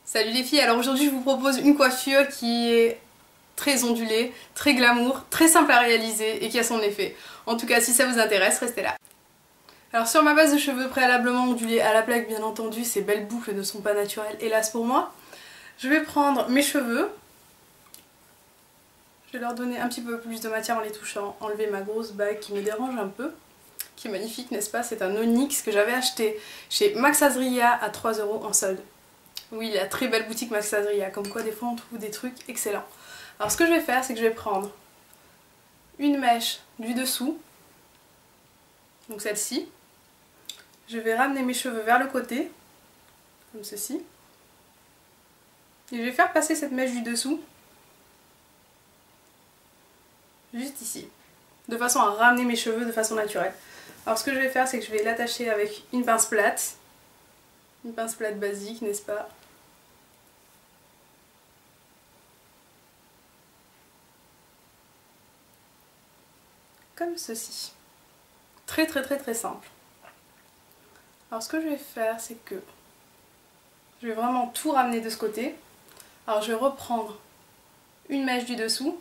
Salut les filles, alors aujourd'hui je vous propose une coiffure qui est très ondulée, très glamour, très simple à réaliser et qui a son effet. En tout cas si ça vous intéresse, restez là. Alors sur ma base de cheveux préalablement ondulés à la plaque bien entendu, ces belles boucles ne sont pas naturelles hélas pour moi. Je vais prendre mes cheveux, je vais leur donner un petit peu plus de matière en les touchant, enlever ma grosse bague qui me dérange un peu, qui est magnifique n'est-ce pas, c'est un onyx que j'avais acheté chez Max Azria à 3 € en solde. Oui, la très belle boutique Max Azria, comme quoi des fois on trouve des trucs excellents. Alors ce que je vais faire, c'est que je vais prendre une mèche du dessous, donc celle-ci. Je vais ramener mes cheveux vers le côté, comme ceci. Et je vais faire passer cette mèche du dessous, juste ici, de façon à ramener mes cheveux de façon naturelle. Alors ce que je vais faire, c'est que je vais l'attacher avec une pince plate basique, n'est-ce pas? Comme ceci. Très simple. Alors ce que je vais faire, c'est que je vais vraiment tout ramener de ce côté. Alors je vais reprendre une mèche du dessous.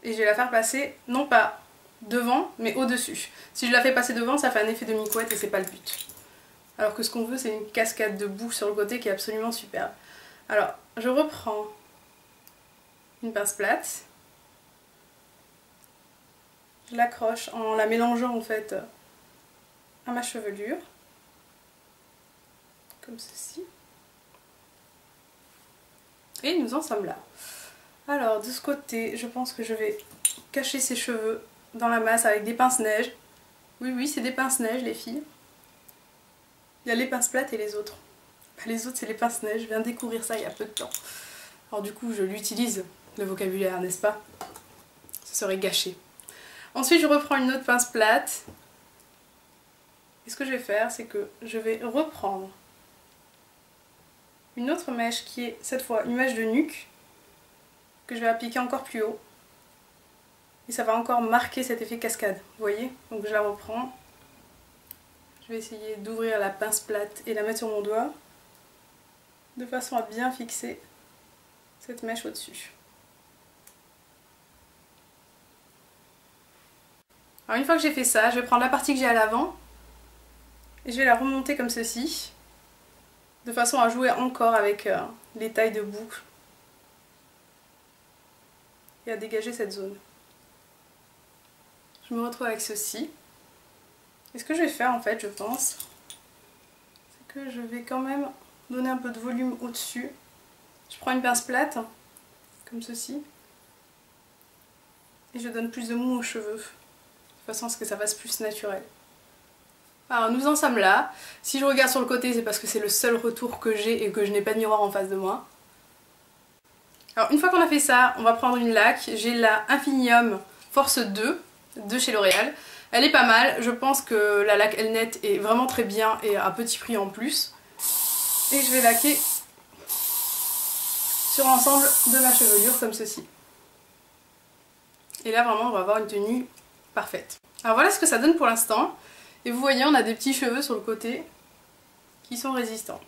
Et je vais la faire passer, non pas devant, mais au-dessus. Si je la fais passer devant, ça fait un effet de mi-couette et c'est pas le but. Alors que ce qu'on veut, c'est une cascade de boucles sur le côté qui est absolument superbe. Alors, je reprends une pince plate. Je l'accroche en la mélangeant en fait à ma chevelure. Comme ceci. Et nous en sommes là. Alors, de ce côté, je pense que je vais cacher ses cheveux dans la masse avec des pinces-neige. Oui, c'est des pinces-neige, les filles. Il y a les pinces plates et les autres. Les autres, c'est les pinces-neige. Je viens de découvrir ça il y a peu de temps. Alors du coup, je l'utilise, le vocabulaire, n'est-ce pas? Ce serait gâché. Ensuite, je reprends une autre pince plate. Et ce que je vais faire, c'est que je vais reprendre une autre mèche qui est, cette fois, une mèche de nuque, que je vais appliquer encore plus haut. Et ça va encore marquer cet effet cascade, vous voyez? Donc je la reprends. Je vais essayer d'ouvrir la pince plate et la mettre sur mon doigt, de façon à bien fixer cette mèche au-dessus. Alors une fois que j'ai fait ça, je vais prendre la partie que j'ai à l'avant et je vais la remonter comme ceci, de façon à jouer encore avec les tailles de boucles et à dégager cette zone. Je me retrouve avec ceci. Et ce que je vais faire en fait, je pense, c'est que je vais quand même donner un peu de volume au-dessus. Je prends une pince plate, comme ceci, et je donne plus de mou aux cheveux, de façon à ce que ça fasse plus naturel. Alors nous en sommes là. Si je regarde sur le côté, c'est parce que c'est le seul retour que j'ai et que je n'ai pas de miroir en face de moi. Alors une fois qu'on a fait ça, on va prendre une laque. J'ai la Infinium Force 2 de chez L'Oréal. Elle est pas mal, je pense que la laque Elnet est vraiment très bien et à petit prix en plus. Et je vais laquer sur l'ensemble de ma chevelure comme ceci. Et là vraiment on va avoir une tenue parfaite. Alors voilà ce que ça donne pour l'instant. Et vous voyez on a des petits cheveux sur le côté qui sont résistants.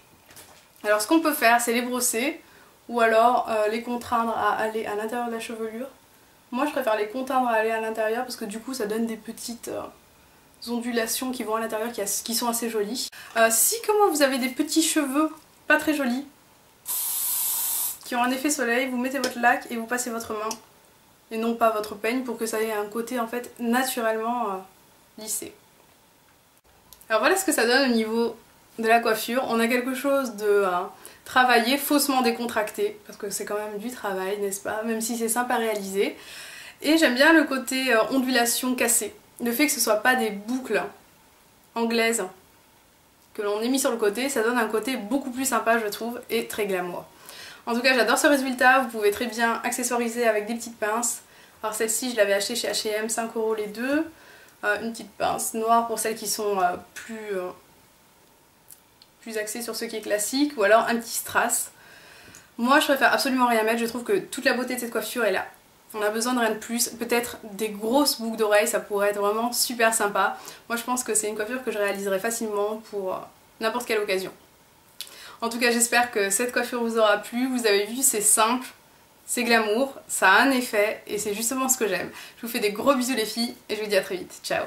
Alors ce qu'on peut faire c'est les brosser ou alors les contraindre à aller à l'intérieur de la chevelure. Moi je préfère les contraindre à aller à l'intérieur parce que du coup ça donne des petites ondulations qui vont à l'intérieur qui sont assez jolies. Si comme moi vous avez des petits cheveux pas très jolis, qui ont un effet soleil, vous mettez votre laque et vous passez votre main et non pas votre peigne pour que ça ait un côté en fait naturellement lissé. Alors voilà ce que ça donne au niveau de la coiffure. On a quelque chose de travaillé, faussement décontracté, parce que c'est quand même du travail, n'est-ce pas? Même si c'est simple à réaliser. Et j'aime bien le côté ondulation cassée. Le fait que ce ne soit pas des boucles anglaises que l'on ait mis sur le côté, ça donne un côté beaucoup plus sympa je trouve et très glamour. En tout cas j'adore ce résultat, vous pouvez très bien accessoiriser avec des petites pinces. Alors celle-ci je l'avais achetée chez H&M, 5 € les deux. Une petite pince noire pour celles qui sont plus axées sur ce qui est classique, ou alors un petit strass. Moi je préfère absolument rien mettre, je trouve que toute la beauté de cette coiffure est là. On a besoin de rien de plus. Peut-être des grosses boucles d'oreilles, ça pourrait être vraiment super sympa. Moi je pense que c'est une coiffure que je réaliserai facilement pour n'importe quelle occasion. En tout cas j'espère que cette coiffure vous aura plu. Vous avez vu, c'est simple, c'est glamour, ça a un effet et c'est justement ce que j'aime. Je vous fais des gros bisous les filles et je vous dis à très vite. Ciao!